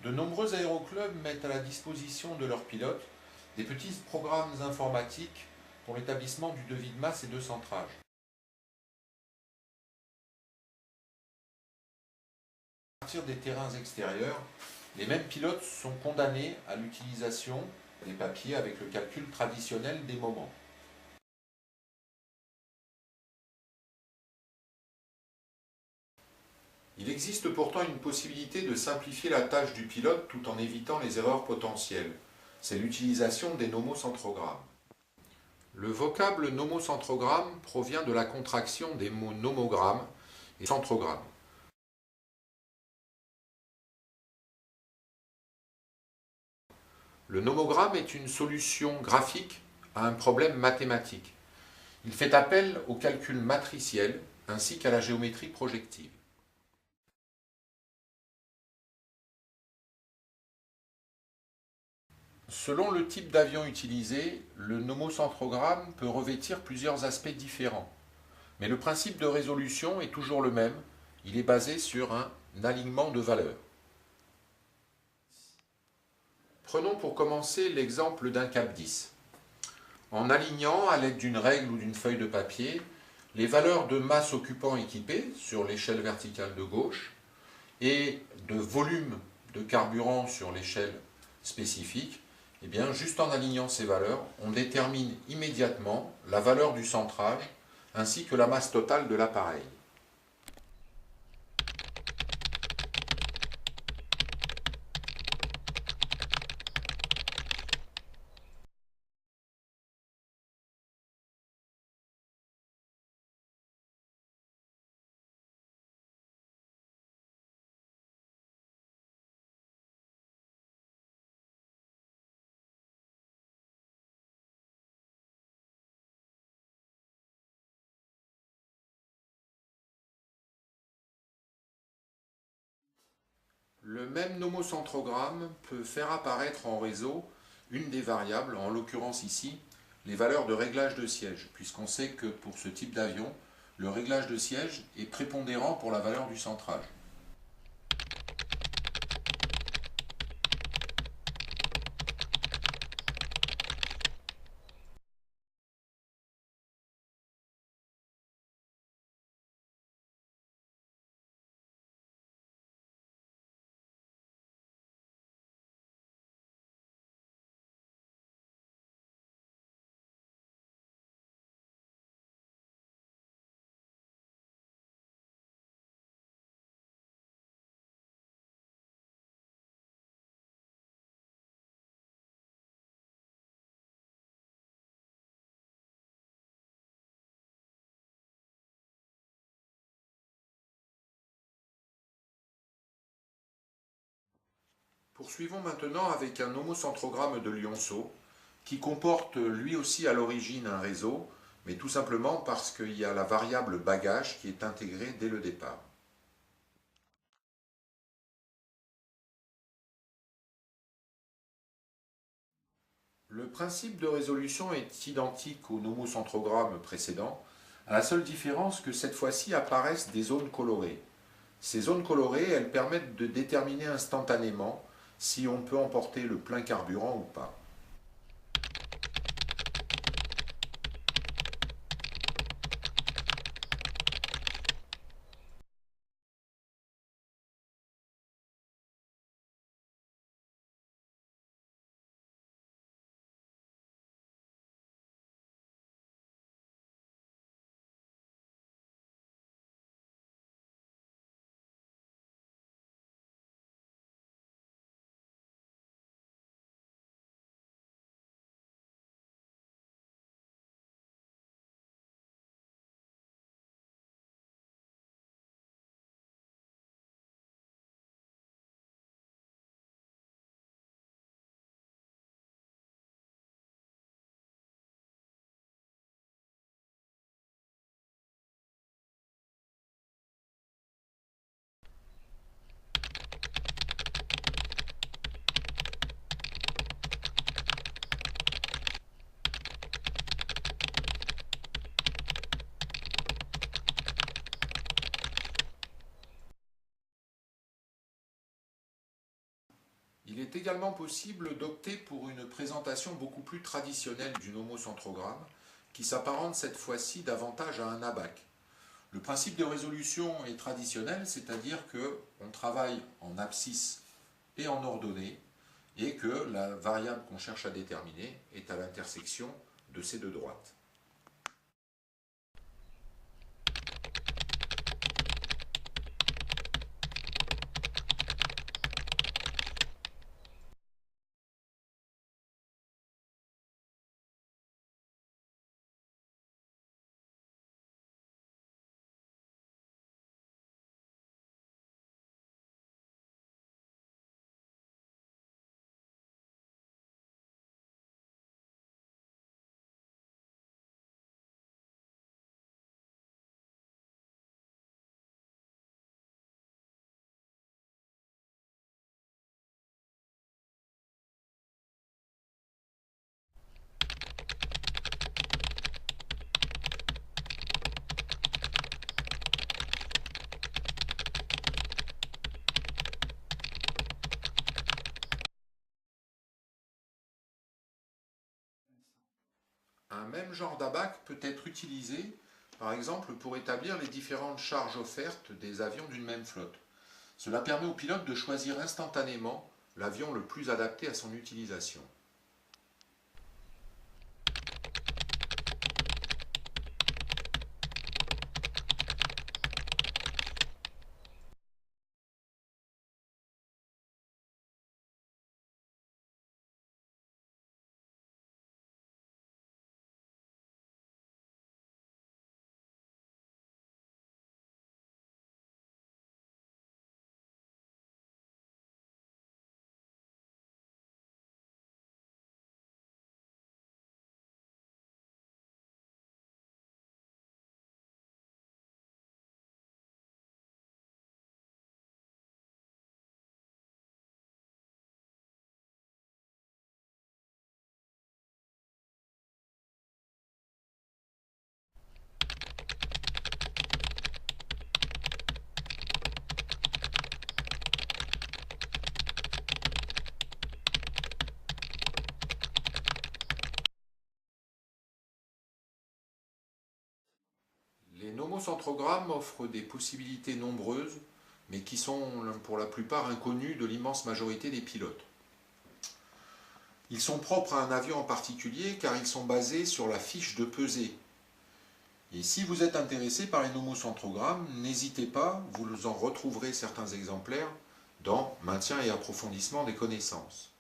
De nombreux aéroclubs mettent à la disposition de leurs pilotes des petits programmes informatiques pour l'établissement du devis de masse et de centrage. À partir des terrains extérieurs, les mêmes pilotes sont condamnés à l'utilisation des papiers avec le calcul traditionnel des moments. Il existe pourtant une possibilité de simplifier la tâche du pilote tout en évitant les erreurs potentielles. C'est l'utilisation des nomocentrogrammes. Le vocable nomocentrogramme provient de la contraction des mots nomogramme et centrogramme. Le nomogramme est une solution graphique à un problème mathématique. Il fait appel au calcul matriciel ainsi qu'à la géométrie projective. Selon le type d'avion utilisé, le nomocentrogramme peut revêtir plusieurs aspects différents. Mais le principe de résolution est toujours le même, il est basé sur un alignement de valeurs. Prenons pour commencer l'exemple d'un cap 10. En alignant, à l'aide d'une règle ou d'une feuille de papier, les valeurs de masse occupant équipée sur l'échelle verticale de gauche et de volume de carburant sur l'échelle spécifique, eh bien, juste en alignant ces valeurs, on détermine immédiatement la valeur du centrage ainsi que la masse totale de l'appareil. Le même nomocentrogramme peut faire apparaître en réseau une des variables, en l'occurrence ici, les valeurs de réglage de siège, puisqu'on sait que pour ce type d'avion, le réglage de siège est prépondérant pour la valeur du centrage. Poursuivons maintenant avec un nomocentrogramme de lionceau qui comporte lui aussi à l'origine un réseau, mais tout simplement parce qu'il y a la variable bagage qui est intégrée dès le départ. Le principe de résolution est identique au nomocentrogramme précédent, à la seule différence que cette fois-ci apparaissent des zones colorées. Ces zones colorées, elles permettent de déterminer instantanément si on peut emporter le plein carburant ou pas. Il est également possible d'opter pour une présentation beaucoup plus traditionnelle du nomocentrogramme, qui s'apparente cette fois-ci davantage à un abaque. Le principe de résolution est traditionnel, c'est-à-dire qu'on travaille en abscisse et en ordonnée, et que la variable qu'on cherche à déterminer est à l'intersection de ces deux droites. Un même genre d'abaque peut être utilisé, par exemple, pour établir les différentes charges offertes des avions d'une même flotte. Cela permet au pilote de choisir instantanément l'avion le plus adapté à son utilisation. Les nomocentrogrammes offrent des possibilités nombreuses, mais qui sont pour la plupart inconnues de l'immense majorité des pilotes. Ils sont propres à un avion en particulier car ils sont basés sur la fiche de pesée. Et si vous êtes intéressé par les nomocentrogrammes, n'hésitez pas, vous en retrouverez certains exemplaires dans Maintien et approfondissement des connaissances.